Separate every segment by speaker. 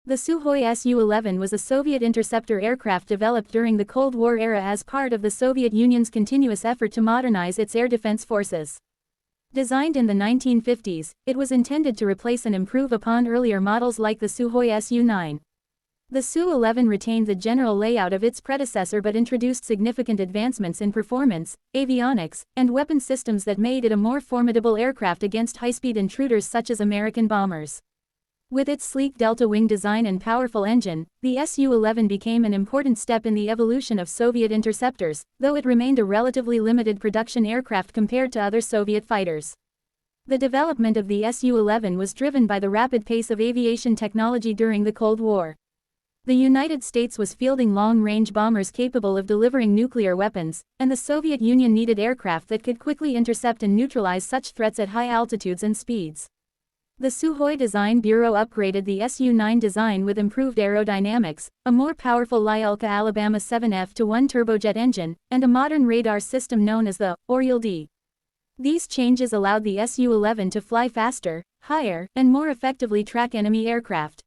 Speaker 1: The Sukhoi Su-11 was a Soviet interceptor aircraft developed during the Cold War era as part of the Soviet Union's continuous effort to modernize its air defense forces. Designed in the 1950s, it was intended to replace and improve upon earlier models like the Sukhoi Su-9. The Su-11 retained the general layout of its predecessor but introduced significant advancements in performance, avionics, and weapon systems that made it a more formidable aircraft against high-speed intruders such as American bombers. With its sleek delta-wing design and powerful engine, the Su-11 became an important step in the evolution of Soviet interceptors, though it remained a relatively limited production aircraft compared to other Soviet fighters. The development of the Su-11 was driven by the rapid pace of aviation technology during the Cold War. The United States was fielding long-range bombers capable of delivering nuclear weapons, and the Soviet Union needed aircraft that could quickly intercept and neutralize such threats at high altitudes and speeds. The Sukhoi Design Bureau upgraded the Su-9 design with improved aerodynamics, a more powerful Lyulka Alabama 7F-1 turbojet engine, and a modern radar system known as the Oriole-D. These changes allowed the Su-11 to fly faster, higher, and more effectively track enemy aircraft.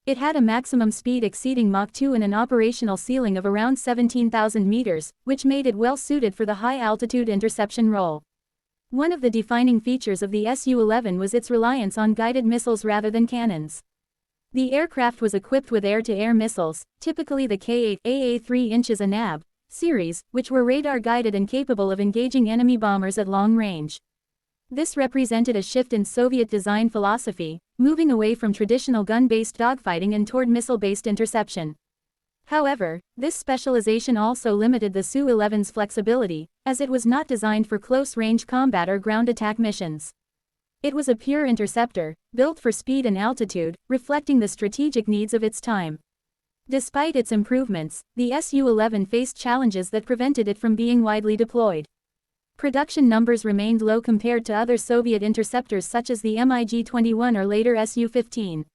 Speaker 1: It had a maximum speed exceeding Mach 2 and an operational ceiling of around 17,000 meters, which made it well suited for the high-altitude interception role. One of the defining features of the Su-11 was its reliance on guided missiles rather than cannons. The aircraft was equipped with air-to-air missiles, typically the K-8 AA 3 inches ANAB series, which were radar-guided and capable of engaging enemy bombers at long range. This represented a shift in Soviet design philosophy, moving away from traditional gun-based dogfighting and toward missile-based interception. However, this specialization also limited the Su-11's flexibility, as it was not designed for close-range combat or ground attack missions. It was a pure interceptor, built for speed and altitude, reflecting the strategic needs of its time. Despite its improvements, the Su-11 faced challenges that prevented it from being widely deployed. Production numbers remained low compared to other Soviet interceptors such as the MiG-21 or later Su-15.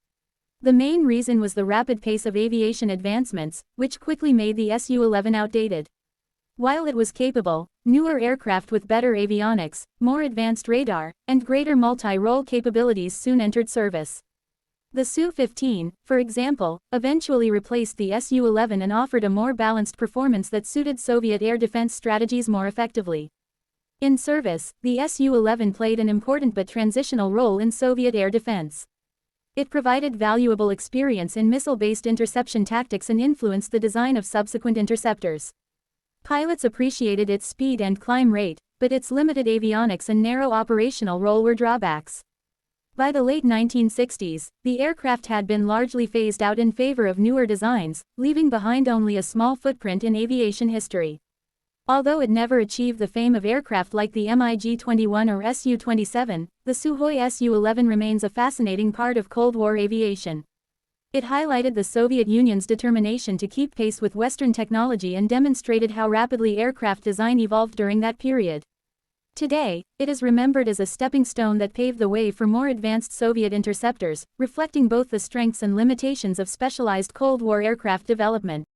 Speaker 1: The main reason was the rapid pace of aviation advancements, which quickly made the Su-11 outdated. While it was capable, newer aircraft with better avionics, more advanced radar, and greater multi-role capabilities soon entered service. The Su-15, for example, eventually replaced the Su-11 and offered a more balanced performance that suited Soviet air defense strategies more effectively. In service, the Su-11 played an important but transitional role in Soviet air defense. It provided valuable experience in missile-based interception tactics and influenced the design of subsequent interceptors. Pilots appreciated its speed and climb rate, but its limited avionics and narrow operational role were drawbacks. By the late 1960s, the aircraft had been largely phased out in favor of newer designs, leaving behind only a small footprint in aviation history. Although it never achieved the fame of aircraft like the MiG-21 or Su-27, the Sukhoi Su-11 remains a fascinating part of Cold War aviation. It highlighted the Soviet Union's determination to keep pace with Western technology and demonstrated how rapidly aircraft design evolved during that period. Today, it is remembered as a stepping stone that paved the way for more advanced Soviet interceptors, reflecting both the strengths and limitations of specialized Cold War aircraft development.